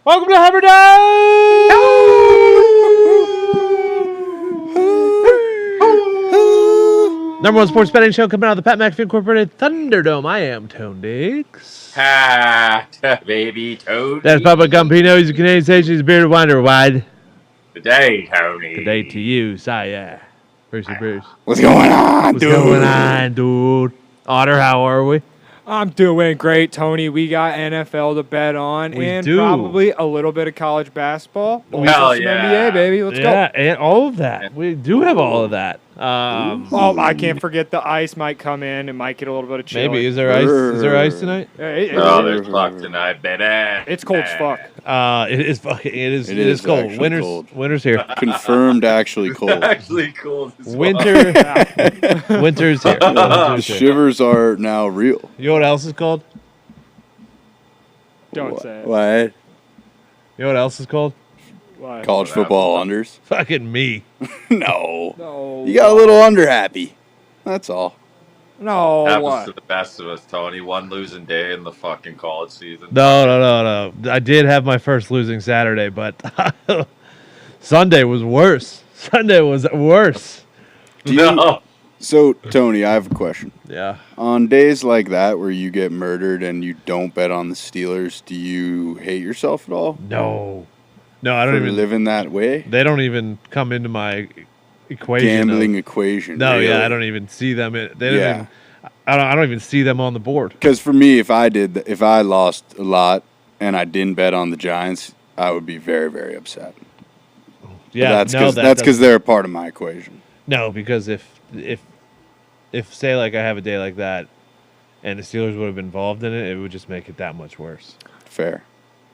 Welcome to Hammer Dahn! Number one sports betting show coming out of the Pat McAfee Incorporated Thunderdome. I am Tone Diggs. Baby Tony. That's Papa Gumpino. He's a Canadian station. He's a bearded winder wide. Good day, Tony. Good day to you, Saya. Bruce. What's going on, What's going on, dude? Otter, how are we? I'm doing great, Tony. We got NFL to bet on and probably a little bit of college basketball. Hell Some yeah. NBA, baby. Let's go. Yeah, and all of that. We do have all of that. Oh, I can't forget the ice might come in. It might get a little bit of chill. Maybe. Is there ice? Is there ice tonight? There's fuck tonight, baby. It's cold as fuck. It is fucking. It is cold. Winter's here. Confirmed, actually cold. Actually cold as Winter's here. Winter's here. Shivers are now real. You know what else is called? Don't say it. What? You know what else is called? Why? College football unders? Fucking me. No. No. You got a little under happy. That's all. No. Happens What? to the best of us, Tony. One losing day in the fucking college season. No. I did have my first losing Saturday, but Sunday was worse. No. So, Tony, I have a question. Yeah. On days like that where you get murdered and you don't bet on the Steelers, do you hate yourself at all? No, I don't For even living that way? They don't even come into my equation. Gambling equation. No, really? yeah, I don't even see them. They don't even, I don't even see them on the board. Because for me, if I lost a lot and I didn't bet on the Giants, I would be very, very upset. Yeah, But that's because they're a part of my equation. No, because if say like I have a day like that, and the Steelers would have been involved in it, it would just make it that much worse. Fair.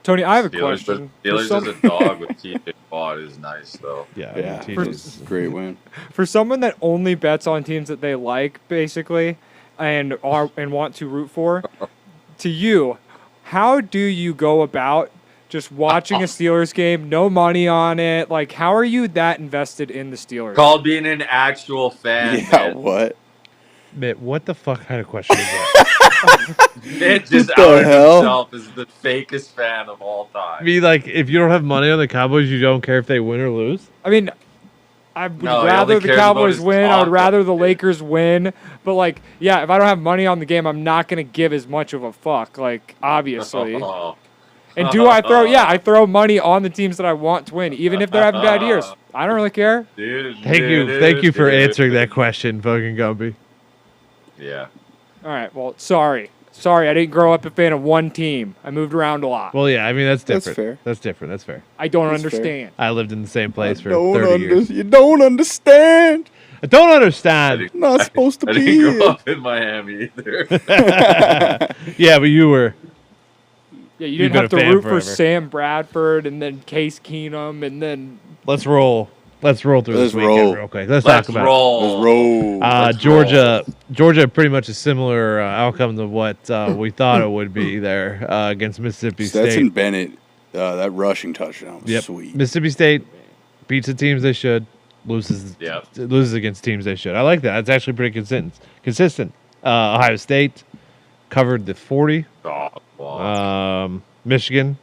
Tony, I have a Steelers question. as a dog with TJ Watt is nice, though. Yeah, Yeah, TJ's great win. For someone that only bets on teams that they like, basically, and want to root for, to you, how do you go about just watching a Steelers game, no money on it? Like, how are you that invested in the Steelers? Called being an actual fan. Yeah, man. what? Mitt, what the fuck kind of question is that? It just What the outed hell? himself as the fakest fan of all I time. mean, like, if you don't have money on the Cowboys, you don't care if they win or lose? I mean, I would No, he rather only the cares about Cowboys his win. I would talk. rather the Lakers win. But, like, yeah, if I don't have money on the game, I'm not going to give as much of a fuck, like, obviously. Oh. And do I throw? Yeah, I throw money on the teams that I want to win, even if they're having bad years. I don't really care. Thank you for answering that question, fucking Gumby. Yeah. All right, well, sorry, I didn't grow up a fan of one team. I moved around a lot. Well, yeah, I mean, that's That's different. fair. That's different. That's fair. I don't That's fair. understand. I lived in the same place for Don't 30 years. You don't understand. I don't understand. Not supposed to I be didn't grow here. up in Miami either. Yeah, but you were. Yeah, you You've didn't been have a to fan root for forever. Sam Bradford and then Case Keenum and then Let's roll. Let's roll through Let's this weekend roll. real quick. Let's Let's talk about roll. Let's roll. Let's Georgia. Pretty much a similar outcome to what we thought it would be there against Mississippi Stetson State. Bennett, that rushing touchdown was Yep. sweet. Mississippi State beats the teams they should, loses against teams they should. I like that. It's actually pretty consistent. Ohio State covered the 40. Oh, wow. Michigan.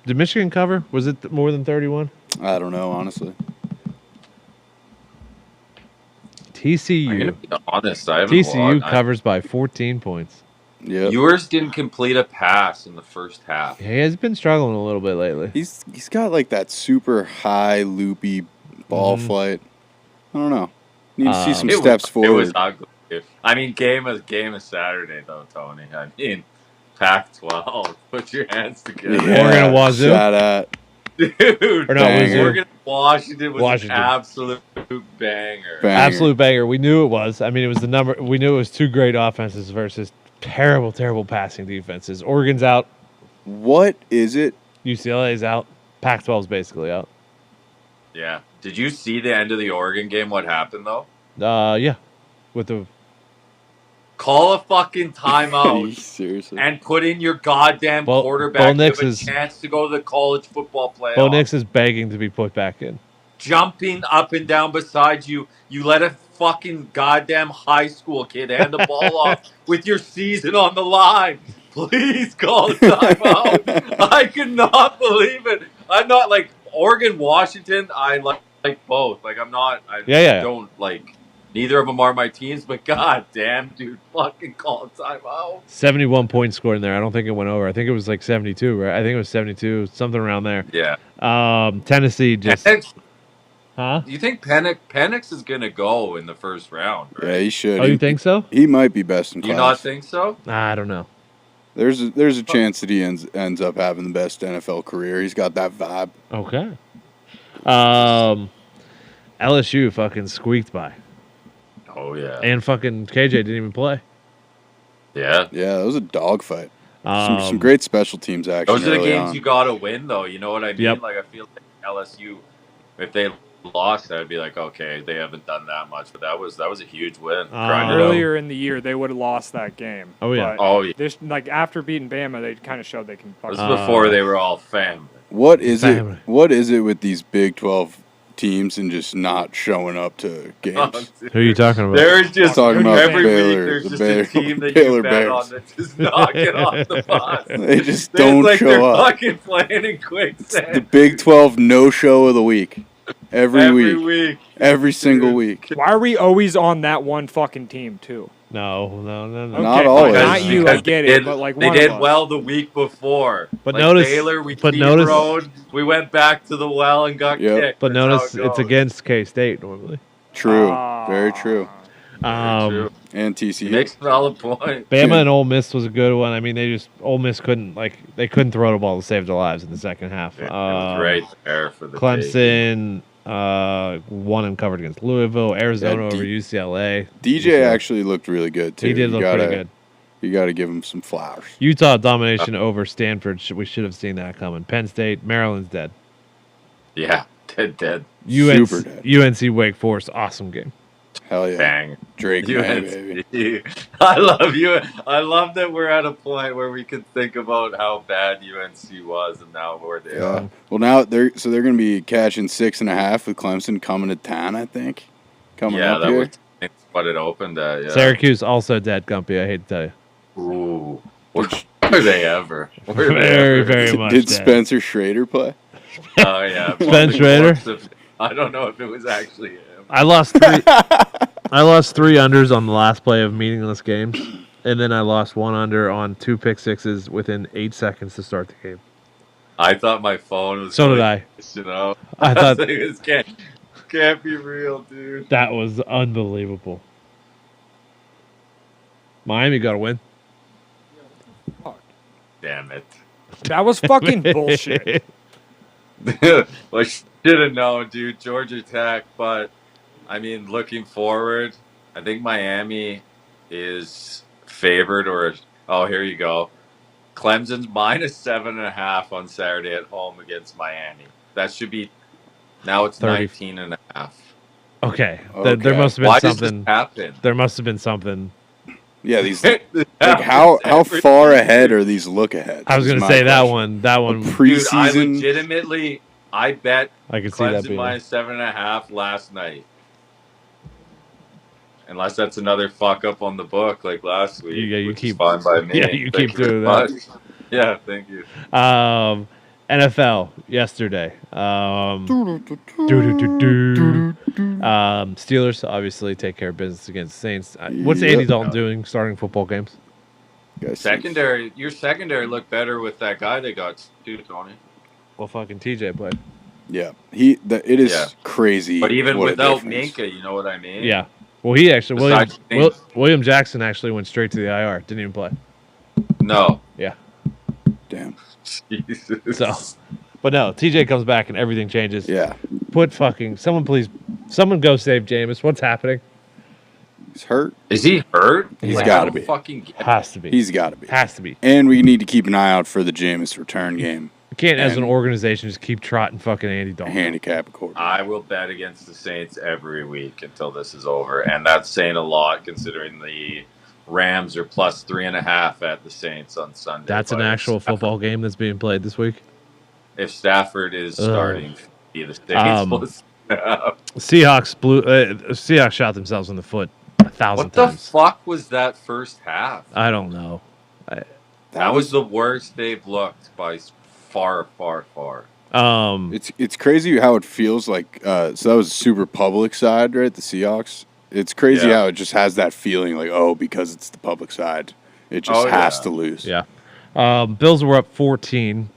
Did Michigan cover? Was it more than 31? I don't know, honestly. I'm TCU. gonna be honest. I haven't TCU watched. covers by 14 points. Yeah, Yours didn't complete a pass in the first half. He has been struggling a little bit lately. he's got like that super high loopy ball flight. I don't know. Need to see some It steps was, forward. It was ugly. I mean, game of Saturday though, Tony. I mean, Pac-12. Put your hands together, Oregon Wazoo? Shot at. dude. Or not, Banger. Oregon Washington was Washington. an absolute banger. Banger. Absolute banger. We knew it was. I mean, it was the number. We knew it was two great offenses versus terrible passing defenses. Oregon's out. What is it? UCLA's out. Pac-12's basically out. Yeah. Did you see the end of the Oregon game? What happened though? Yeah. With the Call a fucking timeout Seriously. and put in your goddamn Bo quarterback to Nix have a is- chance to go to the college football playoff. Bo Nix is begging to be put back in. Jumping up and down beside you. You let a fucking goddamn high school kid hand the ball off with your season on the line. please call a timeout. I could not believe it. I'm not like Oregon, Washington. I like both. Like I'm not. I Yeah. don't like. Neither of them are my teams, but god damn, dude, fucking call a timeout. 71 points scored in there. I don't think it went over. I think it was like 72, right? I think it was 72, something around there. Yeah. Tennessee just. Huh? Do you think Penix is gonna go in the first round? Right? Yeah, he should. Oh, you think so? He might be best in Do you class. not think so? I don't know. There's a chance that he ends up having the best NFL career. He's got that vibe. Okay. LSU fucking squeaked by. Oh yeah. And fucking KJ didn't even play. Yeah. Yeah, that was a dogfight. Some great special teams action. Those are the early games on. you gotta win, though. You know what I mean? Yep. Like I feel like LSU, if they lost, I'd be like, okay, they haven't done that much, but that was a huge win. Grind it out. Earlier in the year, they would have lost that game. Oh, yeah. But Oh, yeah. This, like, after beating Bama, they kind of showed they can. This was before they were all family. What is Family. it? What is it with these Big 12 teams and just not showing up to games? Who are you talking about? There's just Talking about every Baylor, week the there's just a team that Baylor you bet Bears. on that just knock it off the bus. They just It's don't like show they're up. fucking playing in quicksand. The Big 12 no show of the week. Every week. Every single week. Why are we always on that one fucking team too? No. Okay, Not always. Not you, I Because get they it, did- but like they one of did us. well the week before. But Like notice- Baylor, we but team notice- road, we went back to the well and got Yep. kicked. But That's notice how it it's goes. against K-State normally. True. Very true. True. And TCU. Makes a valid point. Bama and Ole Miss was a good one. I mean, Ole Miss couldn't throw the ball to save their lives in the second half. It was right there for the Clemson won and covered against Louisville. Arizona Yeah, over UCLA. DJ actually looked really good too. He did look pretty good. You got to give him some flowers. Utah domination over Stanford. We should have seen that coming. Penn State, Maryland's dead. Yeah, dead. Super dead. UNC Wake Forest, awesome game. Hell yeah. Bang. Drake, man, baby. I love you. I love that we're at a point where we can think about how bad UNC was and now where they Yeah. are. Well, now they're going to be catching 6.5 with Clemson coming to town, I think. Coming up that here. was what it opened at. Yeah. Syracuse also dead, Gumpy. I hate to tell you. Ooh. Were they ever? Were they Very, ever? very much Did dead. Spencer Schrader play? Oh, yeah. Spencer Schrader? I don't know if it was actually him. I lost three. I lost 3 unders on the last play of meaningless games, and then I lost 1 under on 2 pick sixes within 8 seconds to start the game. I thought my phone was. So did I. You know, I thought- was like, this can't be real, dude. That was unbelievable. Miami got a win. Damn it. That was fucking bullshit. Well, should have known, dude. Georgia Tech, but I mean, looking forward, I think Miami is favored. Oh, here you go. Clemson's minus 7.5 on Saturday at home against Miami. That should be. Now it's 30. 19.5. Okay. Okay. There must have been Why something. does this happen? There must have been something. Yeah, these This like happens how every far year. ahead are these look ahead? I was going to say that one. That one. Dude, I Preseason. legitimately, I bet I could see that Clemson being. minus 7.5 last night. Unless that's another fuck up on the book like last week. Yeah, you which is keep- fine by me. yeah, you Thank keep very doing that. much. Yeah, thank you. NFL yesterday. Steelers obviously take care of business against Saints. What's Andy Yep. Dalton doing starting football games? Guys, Secondary, your secondary looked better with that guy they got too, Tony. Well, fucking TJ played. Yeah, it is Yeah. crazy. But even what a without difference. Minka, you know what I mean? Yeah. Well, he actually Besides Saints. William Jackson actually went straight to the IR. Didn't even play. No. Yeah. Damn. Jesus. So, but no, TJ comes back and everything changes. Yeah, Someone go save Jameis. What's happening? he's hurt. Is he hurt? He's Like, gotta I don't be. Fucking get Has to be. He's got to be. Has to be. And we need to keep an eye out for the Jameis return game. You can't, as an And- organization, just keep trotting fucking Andy Dalton. Handicap according. I will bet against the Saints every week until this is over, and that's saying a lot considering the Rams are plus 3.5 at the Saints on Sunday. That's an But actual football game that's being played this week. If Stafford is starting, to be the Saints. plus- Seahawks shot themselves in the foot 1,000 what the times. fuck was that first half? I don't know. That was the worst they've looked by far, far, far. It's crazy how it feels like. So that was super public side, right? The Seahawks. It's crazy how it just has that feeling like, oh, because it's the public side, it just has to lose. Yeah. Bills were up 14.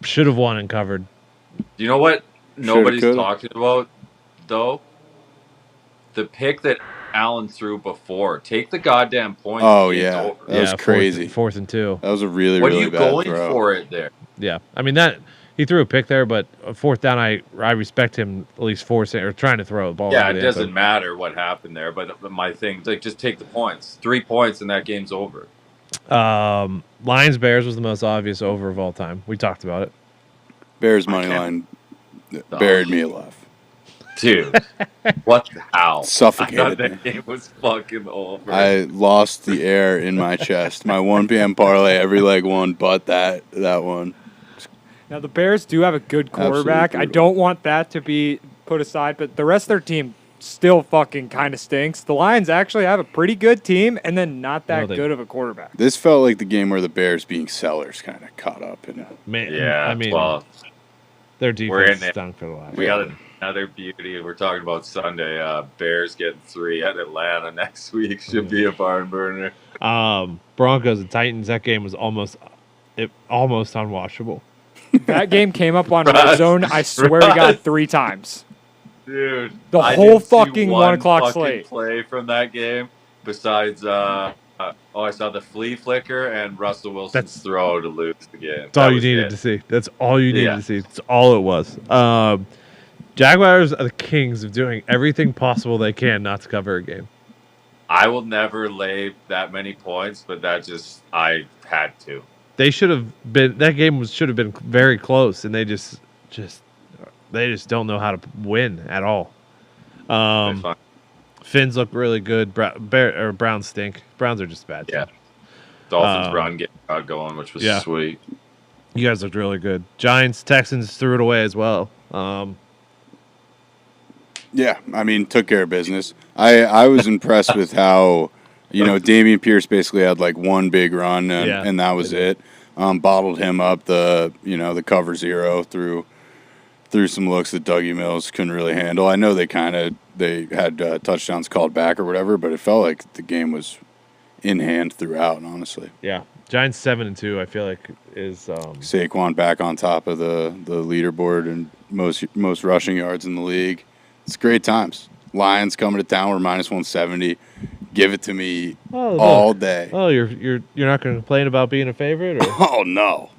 Should have won and covered. You know what nobody's talking about, though? The pick that Allen threw before. Take the goddamn point. Oh, yeah. Over. That was crazy. Fourth and 2. That was a really, really bad throw. What are you going for it there? Yeah. I mean, he threw a pick there, but fourth down, I respect him at least forcing or trying to throw the ball. Yeah, it doesn't matter what happened there, but my thing, like, just take the points. 3 points and that game's over. Lions-Bears was the most obvious over of all time. We talked about it. Bears money line buried me alive. Dude, what the hell? Suffocated I thought that game was fucking over. I lost the air in my chest. My 1 p.m. parlay, every leg won, but that one. Now, the Bears do have a good quarterback. I don't want that to be put aside, but the rest of their team still fucking kind of stinks. The Lions actually have a pretty good team and then not that good of a quarterback. This felt like the game where the Bears being sellers kind of caught up. Yeah, I mean, their defense stunk for the last. We got another beauty. We're talking about Sunday. Bears getting 3 at Atlanta next week. Should be a barn burner. Broncos and Titans. That game was almost unwatchable. That game came up on Red Zone, I swear to God, 3 times. Dude. The whole fucking 1 o'clock slate. Play from that game besides, I saw the flea flicker and Russell Wilson's throw to lose the game. That's all you needed to see. That's all you needed to see. That's all it was. Jaguars are the kings of doing everything possible they can not to cover a game. I will never lay that many points, but I had to. They should have been. That game should have been very close, and they just don't know how to win at all. Finns look really good. Browns stink. Browns are just bad. Yeah. Dolphins run getting going, which was sweet. You guys looked really good. Giants, Texans threw it away as well. Yeah, I mean, took care of business. I was impressed with how, Dameon Pierce basically had like one big run, and that was it. Bottled him up the cover zero through some looks that Dougie Mills couldn't really handle. I know they had touchdowns called back or whatever, but it felt like the game was in hand throughout, honestly. Yeah. Giants 7-2, I feel like is Saquon back on top of the leaderboard and most rushing yards in the league. It's great times. Lions coming to town. We're minus 170. Give it to me all day. Oh, you're not going to complain about being a favorite? Or? Oh no,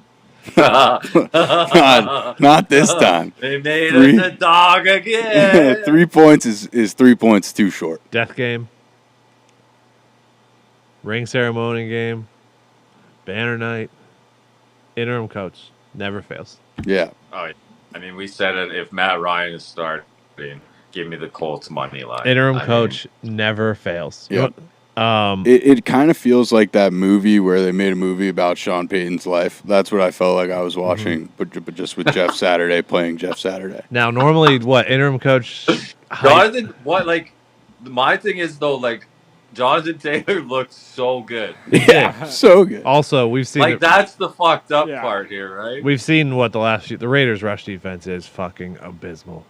not this time. They made us a dog again. 3 points is 3 points too short. Death game, ring ceremony game, banner night, interim coach never fails. Yeah. Oh, I mean, we said it. If Matt Ryan is starting, give me the Colts money line. Interim coach never fails. Yeah. It kind of feels like that movie where they made a movie about Sean Payton's life. That's what I felt like I was watching, but just with Jeff Saturday playing Jeff Saturday. Now, normally, interim coach? Jonathan, my thing is, though, like, Jonathan Taylor looks so good. Yeah, so good. Also, we've seen that's the fucked up part here, right? We've seen what the Raiders' rush defense is fucking abysmal.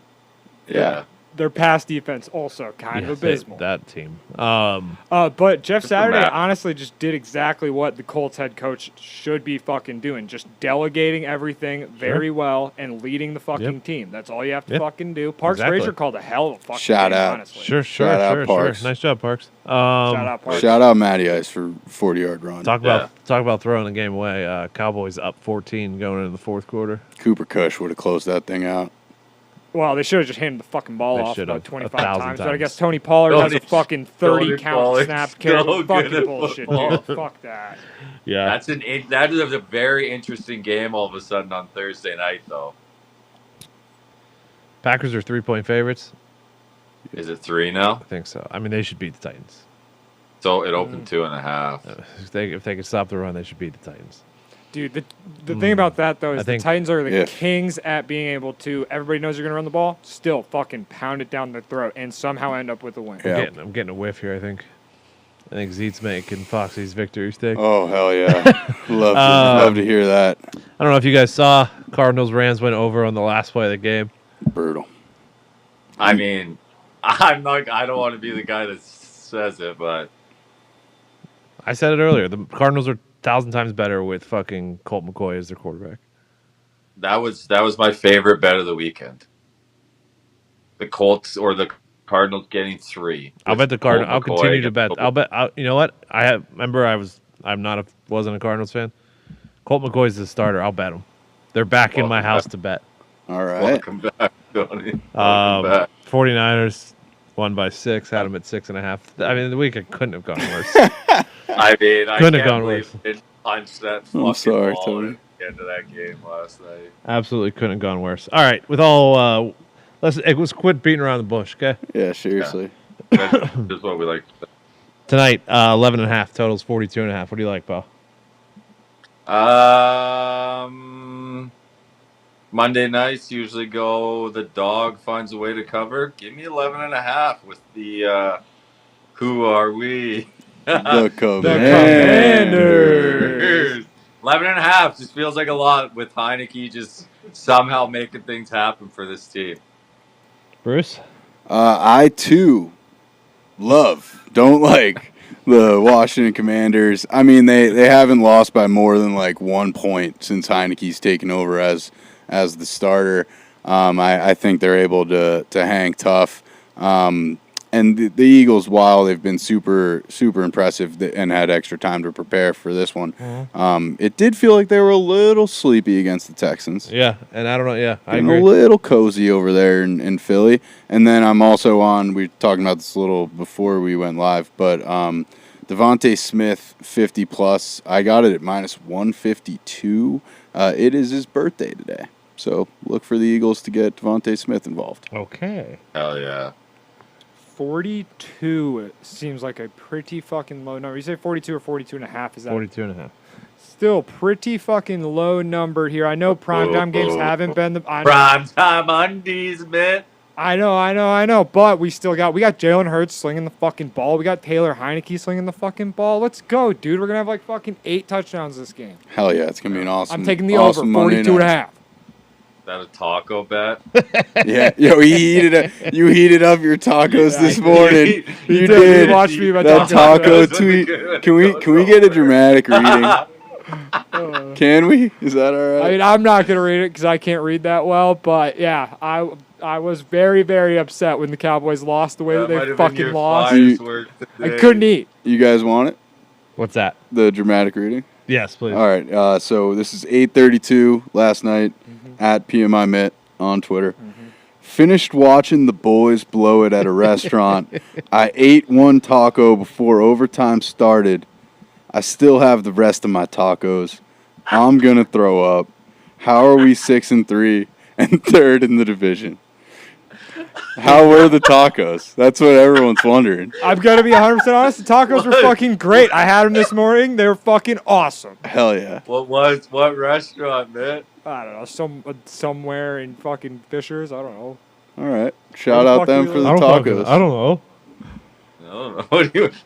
Yeah. Their pass defense also kind of abysmal. That team. But Jeff Saturday honestly just did exactly what the Colts head coach should be fucking doing. Just delegating everything very well and leading the fucking team. That's all you have to fucking do. Parks Frazier called a hell of a fucking Shout game, out. honestly. Sure. Parks. Nice job, Parks. Shout out Parks. Shout out Matty Ice for 40-yard run. Talk about throwing the game away. Cowboys up 14 going into the fourth quarter. Cooper Kush would have closed that thing out. Well, they should have just handed the fucking ball off about 25 times. times. But I guess Tony Pollard has a fucking 30-count snap carry. Fucking bullshit, dude. Fuck that. Yeah. That is a very interesting game all of a sudden on Thursday night, though. Packers are 3-point favorites. Is it 3 now? I think so. I mean, they should beat the Titans. So it opened 2.5. If they could stop the run, they should beat the Titans. Dude, the thing about that, though, is the Titans are the kings at being able to, everybody knows you're going to run the ball, still fucking pound it down their throat and somehow end up with a win. Yeah. I'm getting a whiff here, I think. I think Zeet's making Foxy's victory stick. Oh, hell yeah. Love to hear that. I don't know if you guys saw Cardinals-Rams went over on the last play of the game. Brutal. I mean, I don't want to be the guy that says it, but I said it earlier. The Cardinals are 1,000 times better with fucking Colt McCoy as their quarterback. that was my favorite bet of the weekend. The Colts or the Cardinals getting 3. I'll bet the Cardinals. I'll continue to bet. Colt. You know what? Wasn't a Cardinals fan. Colt McCoy's the starter. I'll bet him. They're back in my house to bet. All right. Welcome back, Tony. Welcome back. 49ers won by 6. Had them at 6.5. I mean, the weekend couldn't have gone worse. I mean, I Couldn't have can't gone believe worse. it punched that I'm fucking sorry, ball Tony. at the end of that game last night. Absolutely couldn't have gone worse. All right, with all let's quit beating around the bush, okay? Yeah, seriously. That's just what we like. Tonight, 11.5 totals, 42.5. What do you like, Bo? Monday nights usually go the dog finds a way to cover. Give me 11.5 with the who are we? The Commanders. 11.5 just feels like a lot with Heineke just somehow making things happen for this team. Bruce? I, too, don't like the Washington Commanders. I mean, they haven't lost by more than like 1 point since Heineke's taken over as the starter. I think they're able to hang tough. And the Eagles, while they've been super, super impressive and had extra time to prepare for this one, it did feel like they were a little sleepy against the Texans. Yeah, and I don't know. Yeah, I Getting agree. a little cozy over there in Philly. And then I'm also on, we were talking about this a little before we went live, but Devontae Smith, 50+. I got it at -152. It is his birthday today. So look for the Eagles to get Devontae Smith involved. Okay. Hell yeah. 42 seems like a pretty fucking low number. You say 42 or 42.5? Is that 42.5. still pretty fucking low number here? I know primetime games haven't been the Primetime undies, man. I know. But we got Jalen Hurts slinging the fucking ball. We got Taylor Heineke slinging the fucking ball. Let's go, dude. We're gonna have like fucking 8 touchdowns this game. Hell yeah, it's going to be an awesome I'm taking the awesome over, Monday 42 and a night. half. Is that a taco bet? Yeah, yo, you heated up your tacos Yeah, this I morning. did. You did. You watched me about That taco tacos. tweet. Can we get a dramatic reading? Can we? Is that all I right? mean, I'm not gonna read it because I can't read that well. But yeah, I was very, very upset when the Cowboys lost the way that might they have been fucking your lost. finest work I today. couldn't eat. You guys want it? What's that? The dramatic reading. Yes, please. All right. So this is 8:32 last night at PMI Mitt on Twitter. Finished watching the boys blow it at a restaurant. I ate one taco before overtime started. I still have the rest of my tacos. I'm gonna throw up. How are we 6-3 and third in the division? How were the tacos? That's what everyone's wondering. I'm gonna be 100% honest. The tacos were fucking great. I had them this morning. They were fucking awesome. Hell yeah. What restaurant, man? I don't know, somewhere in fucking Fishers. I don't know. All right. Shout out them for the tacos. I don't know. I don't know.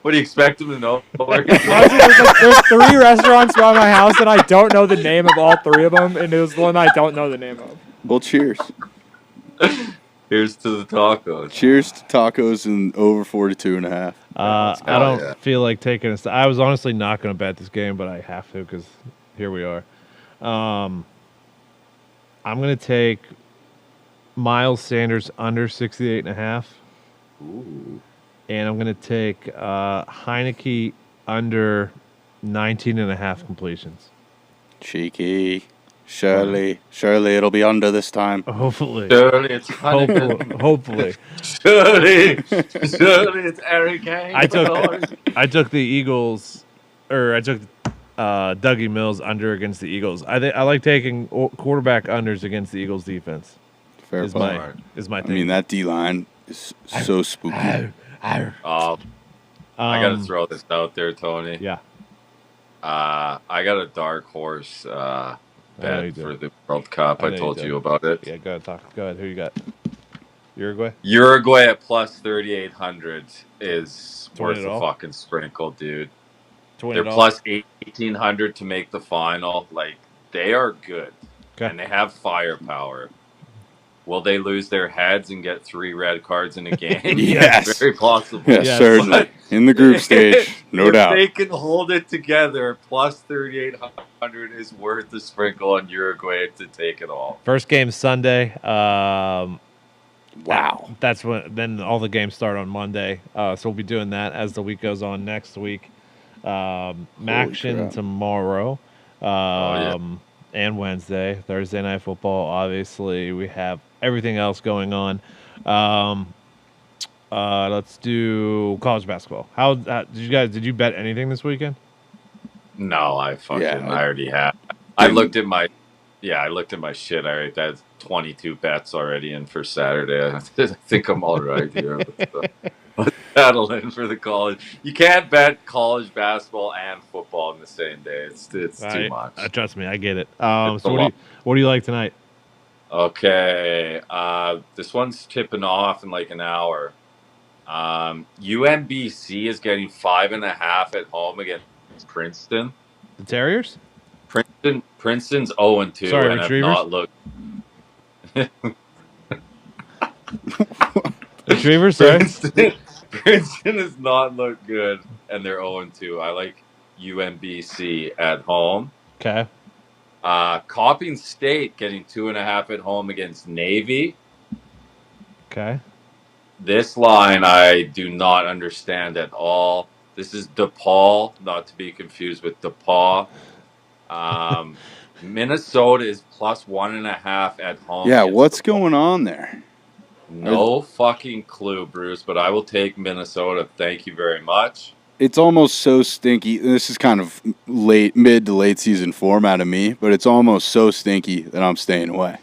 What do you expect them to know? Honestly, there's 3 restaurants around my house, and I don't know the name of all 3 of them, and it was the one I don't know the name of. Well, cheers. Here's to the tacos. Cheers to tacos and over 42.5. I don't yeah. feel like taking a. I was honestly not going to bet this game, but I have to because here we are. I'm going to take Miles Sanders under 68.5. Ooh. And I'm going to take Heineke under 19.5 completions. Cheeky. Surely it'll be under this time. Hopefully. Surely it's Hopefully. Surely it's Eric Hayes. I took the Eagles, or I took Dougie Mills under against the Eagles. I like taking quarterback unders against the Eagles defense. Fair Is point. my I thing. mean, that D-line is so spooky. I gotta throw this out there, Tony. Yeah. I got a dark horse you bet do. for the World Cup. I I know told you do. you about it. Yeah, go ahead. Go ahead. Who you got? Uruguay at plus 3,800 is To win worth it a all? fucking sprinkle, dude. To win They're it all? plus 1,800 to make the final. Like, they are good. Okay. And they have firepower. Will they lose their heads and get 3 red cards in a game? Yes. Very possible. Yes, Yes. certainly. But In the group stage, no doubt. If they can hold it together, plus 3,800 is worth the sprinkle on Uruguay to take it all. First game Sunday. Wow. That's when. Then all the games start on Monday. So we'll be doing that as the week goes on next week. Maction crap. tomorrow. Yeah. And Wednesday, Thursday night football. Obviously, we have everything else going on. Let's do college basketball. How did you bet anything this weekend? No, I already have. I looked at my shit. I already had 22 bets already in for Saturday. I think I'm all right here. Let's settle in for the college. You can't bet college basketball and football in the same day. It's too much. Trust me, I get it. It's So a lot. what do you like tonight? Okay, this one's tipping off in like an hour. UMBC is getting 5.5 at home against Princeton. The Terriers? Princeton's 0-2 Sorry, and have Retrievers? not looked. Retrievers, sorry. Princeton has not looked good, and they're 0-2. I like UMBC at home. Okay. Copping State getting 2.5 at home against Navy. Okay. This line I do not understand at all. This is DePaul, not to be confused with DePaul. Minnesota is plus 1.5 at home. Yeah, against what's DePaul. going on there? No fucking clue, Bruce, but I will take Minnesota. Thank you very much. It's almost so stinky. This is kind of mid to late season form out of me, but it's almost so stinky that I'm staying away.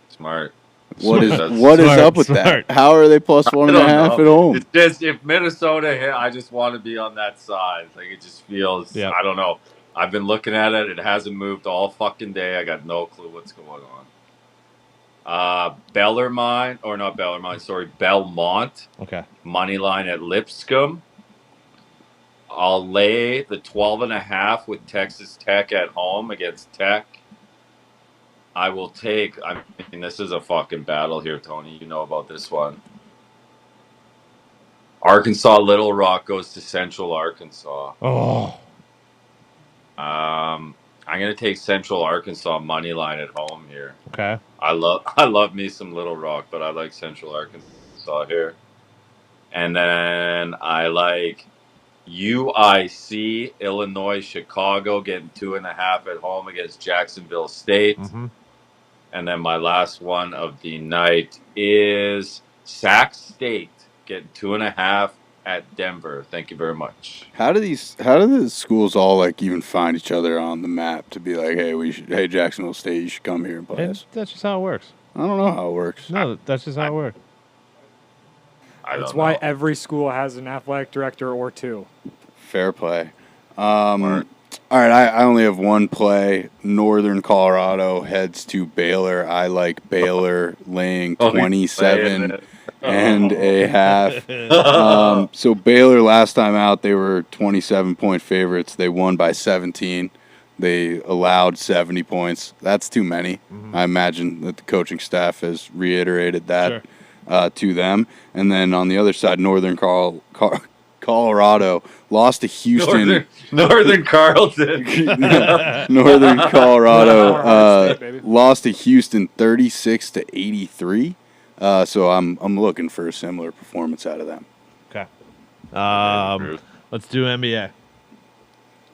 Smart. What is Smart, up with that? How are they plus 1.5 at home? It's just if Minnesota hit, I just want to be on that side. Like it just feels. Yep. I don't know. I've been looking at it. It hasn't moved all fucking day. I got no clue what's going on. Belmont. Okay. Money line at Lipscomb. I'll lay the 12.5 with Texas Tech at home against Tech. I will take. I mean, this is a fucking battle here, Tony. You know about this one. Arkansas Little Rock goes to Central Arkansas. Oh. I'm gonna take Central Arkansas money line at home here. Okay. I love me some Little Rock, but I like Central Arkansas here. And then I like UIC, Illinois, Chicago getting 2.5 at home against Jacksonville State. Mm-hmm. And then my last one of the night is Sac State getting 2.5 at Denver. Thank you very much. How do the schools all like even find each other on the map to be like, hey Jacksonville State, you should come here and play us? That's just how it works. I don't know how it works. No, that's just how it works. That's why every school has an athletic director or two. Fair play. All right, I only have one play. Northern Colorado heads to Baylor. I like Baylor laying 27 and a half. So Baylor last time out, they were 27-point favorites. They won by 17. They allowed 70 points. That's too many. Mm-hmm. I imagine that the coaching staff has reiterated that to them. And then on the other side, Northern Colorado lost to Houston. Northern Carlton. Northern Colorado lost to Houston 36-83. So I'm looking for a similar performance out of them. Okay. Let's do NBA.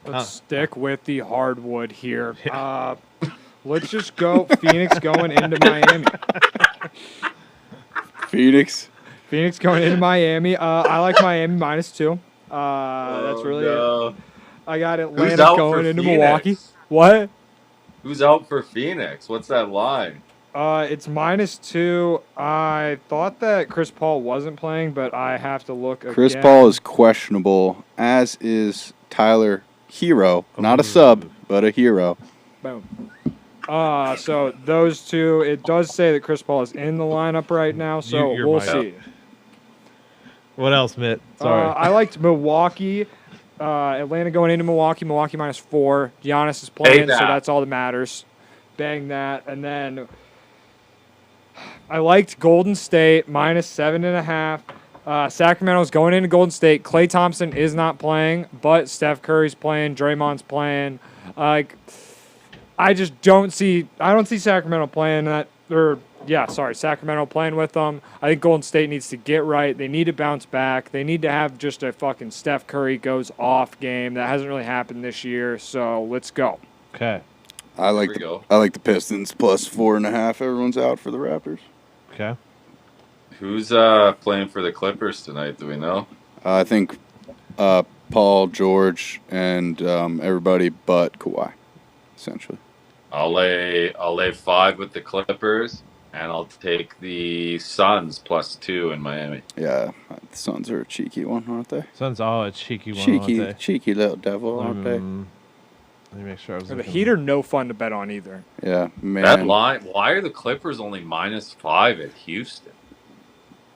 Let's stick with the hardwood here. Let's just go Phoenix going into Miami. Phoenix going into Miami. I like Miami -2. That's really it. I got Atlanta going into Milwaukee. What? Who's out for Phoenix? What's that line? It's -2. I thought that Chris Paul wasn't playing, but I have to look again. Chris Paul is questionable, as is Tyler Hero. Not a sub, but a hero. Boom. So those two, it does say that Chris Paul is in the lineup right now, so You're we'll right. see. What else, Mitt? Sorry. I liked Milwaukee. Atlanta going into Milwaukee. Milwaukee -4. Giannis is playing, so that's all that matters. Bang that. And then I liked Golden State -7.5. Sacramento's going into Golden State. Klay Thompson is not playing, but Steph Curry's playing. Draymond's playing. I just don't see Sacramento playing that. Sacramento playing with them. I think Golden State needs to get right. They need to bounce back. They need to have just a fucking Steph Curry goes off game. That hasn't really happened this year, so let's go. Okay. I like the Pistons +4.5. Everyone's out for the Raptors. Okay. Who's playing for the Clippers tonight? Do we know? I think Paul, George, and everybody but Kawhi, essentially. I'll lay 5 with the Clippers, and I'll take the Suns +2 in Miami. Yeah, the Suns are a cheeky one, aren't they? Suns a cheeky one, aren't they? Cheeky little devil, aren't they? Let me make sure I was The looking. Heat are no fun to bet on either. Yeah, man. That line. Why are the Clippers only -5 at Houston?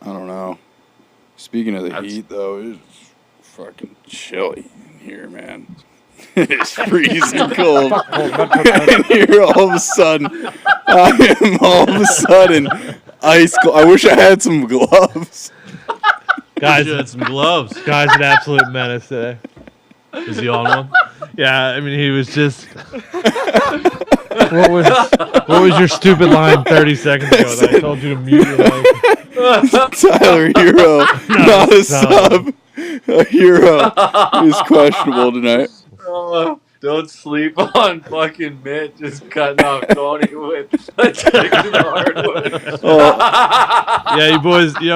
I don't know. Speaking of the That's- Heat, though, it's fucking chilly in here, man. It's freezing cold. And here, all of a sudden, I am all of a sudden ice cold. I wish I had some gloves. Guys, had some gloves. Guy's an absolute menace today. Is he on one? Yeah, I mean, he was just. what was your stupid line 30 seconds ago that I told you to mute your mic? Tyler Hero, not a sub. A Hero is questionable tonight. Don't sleep on fucking Mitt just cutting off Tony with a chicken hardwood. Yeah, you boys, you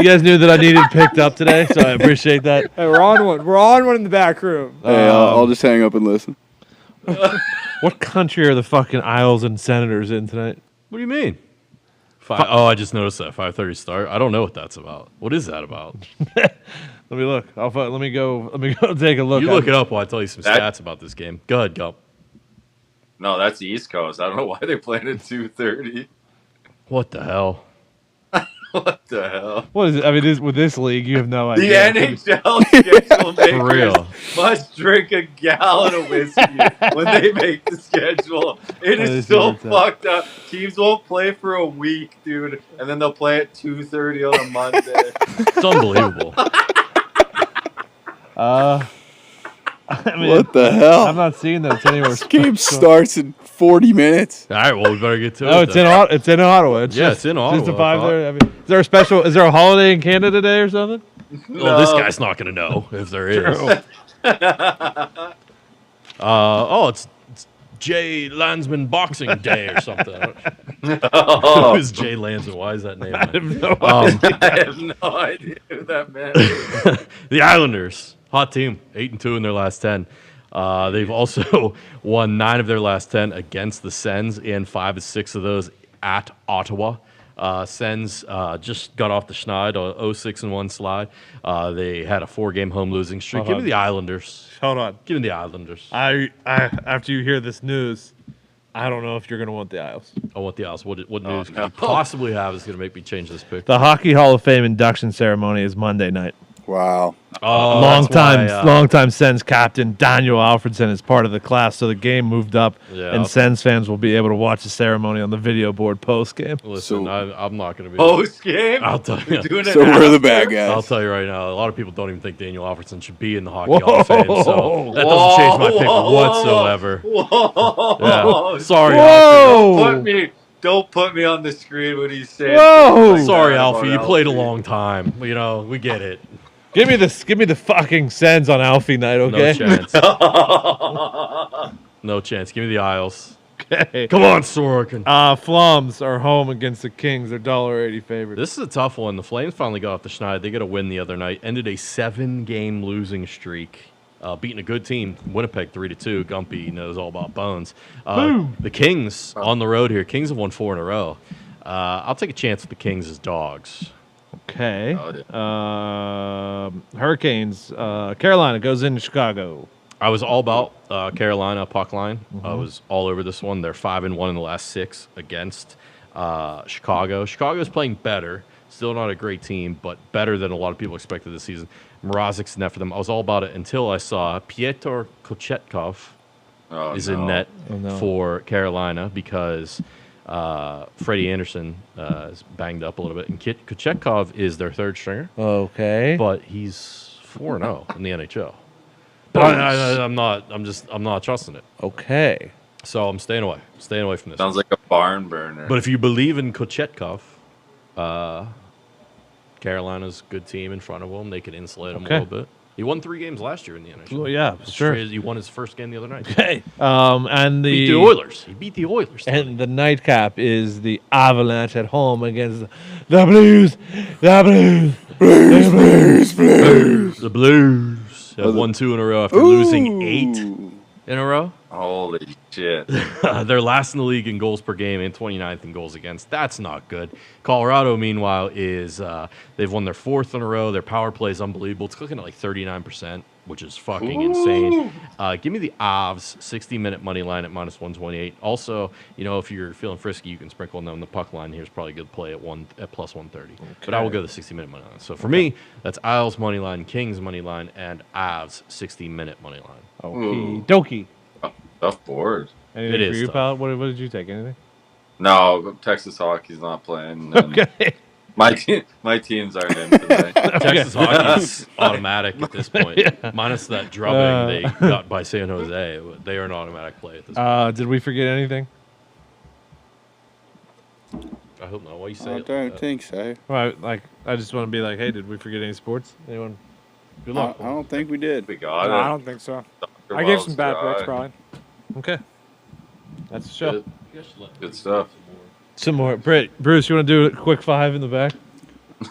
guys knew that I needed picked up today, so I appreciate that. Hey, we're on one. We're on one in the back room. Hey, I'll just hang up and listen. What country are the fucking Isles and Senators in tonight? What do you mean? I just noticed that 5:30 start. I don't know what that's about. What is that about? Let me look. Let me go take a look. You look it up while I tell you some stats about this game. Go ahead, Gump. No, that's the East Coast. I don't know why they're playing at 2:30. What the hell? What the hell? What is it? I mean, with this league, you have no The idea. NHL schedule For real. makers must drink a gallon of whiskey when they make the schedule. It That is is so nuts. fucked up. Teams won't play for a week, dude, and then they'll play at 2:30 on a Monday. It's unbelievable. I mean, What the hell? I'm not seeing that it's anywhere. This game starts in 40 minutes. All right, well, we better get to it. No, it's in then. it's in Ottawa. It's in Ottawa. Just a I 5 thought. there. I mean, is there a holiday in Canada today or something? Well, this guy's not going to know if there is. It's Jay Landsman Boxing Day or something. Oh. Who is Jay Landsman? Why is that name? I have no I have no idea who that meant. The Islanders, hot team, 8-2 in their last 10. They've also won 9 of their last 10 against the Sens, and 5 of 6 of those at Ottawa. Sens just got off the schneid, a 0-6-1 slide. They had a 4-game home losing streak. Give me the Islanders. Hold on. Give me the Islanders. I after you hear this news, I don't know if you're going to want the Isles. I want the Isles. What news no. could you possibly have is going to make me change this pick? The Hockey Hall of Fame induction ceremony is Monday night. Wow. Oh, Long time Sens captain Daniel Alfredson is part of the class, so the game moved up, Yeah. and Sens fans will be able to watch the ceremony on the video board post game. Listen, So- I'm not going to be. Post game? I'll tell you. Doing it So we're the after? bad I'll guys. tell you right now, a lot of people don't even think Daniel Alfredson should be in the Hockey Hall of Fame, so that Whoa, doesn't change my pick whoa, whatsoever. Whoa. Yeah. Sorry, Whoa! Don't put me on the screen when he's saying. Whoa! things like Sorry, that about Alfie. You played a long time. You know, we get it. Give me the fucking Sens on Alfie night, No okay? chance. No chance. Give me the Isles. Okay. Come on, Sorokin. Flums are home against the Kings. They're $1.80 favorites. This is a tough one. The Flames finally got off the schneid. They got a win the other night. Ended a 7-game losing streak. Beating a good team, Winnipeg 3-2. Gumpy knows all about bones. The Kings on the road here. Kings have won 4 in a row. I'll take a chance with the Kings as dogs. Okay. Oh, Hurricanes. Carolina goes into Chicago. I was all about Carolina puck line. I was all over this one. They're 5-1 in the last 6 against Chicago. Chicago's playing better. Still not a great team, but better than a lot of people expected this season. Mrazek's net for them. I was all about it until I saw Pyotr Kochetkov is in net for Carolina because Freddie Anderson is banged up a little bit. And Kochetkov is their third stringer. Okay. But he's 4-0 in the NHL. But I'm not trusting it. Okay. So I'm staying away. Staying away from this. Sounds like a barn burner. But if you believe in Kochetkov, Carolina's a good team in front of him. They could insulate him a little bit. He won 3 games last year in the NHL. Well, yeah, sure. He won his first game the other night. Okay. And Beat the Oilers. He beat the Oilers. And the nightcap is the Avalanche at home against the Blues. The Blues. The Blues have won 2 in a row after losing 8 in a row. Holy shit. They're last in the league in goals per game and 29th in goals against. That's not good. Colorado, meanwhile, is they've won their 4th in a row. Their power play is unbelievable. It's clicking at like 39%, which is fucking insane. Give me the Avs 60-minute money line at -128. Also, if you're feeling frisky, you can sprinkle them on the puck line. Here's probably a good play at plus 130. Okay. But I will go the 60-minute money line. So for me, that's Isles money line, Kings money line, and Avs 60-minute money line. Okay. Dokie. Tough board. Anything It for is you, tough. pal? What did you take? Anything? No, Texas hockey's not playing. Okay. My teams aren't in today. Texas hockey's automatic at this point. Minus that drubbing they got by San Jose. They are an automatic play at this point. Did we forget anything? I hope not. Why you say I it don't like that? think so. Well, I just want to be like, hey, did we forget any sports? Anyone? Good I luck. don't think we did. We got No, I it. don't think so. Dr. I gave Wells some bad dry. picks, probably. Okay. That's the show. Good stuff. Some more. Bruce, you want to do a quick 5 in the back?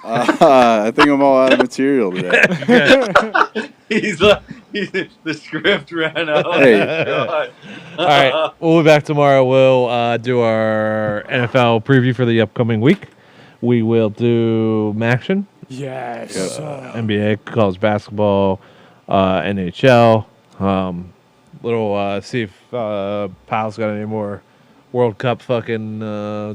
I think I'm all out of material today. He's like, the script ran out. Hey. God. All right. We'll be back tomorrow. We'll do our NFL preview for the upcoming week. We will do Maction, Yes. NBA, college basketball, NHL. See if Pal's got any more World Cup fucking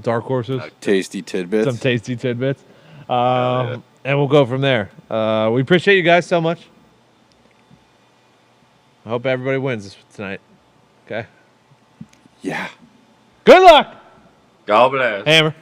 dark horses. Tasty tidbits. Some tasty tidbits. And we'll go from there. We appreciate you guys so much. I hope everybody wins this tonight. Okay? Yeah. Good luck, God bless. Hammer.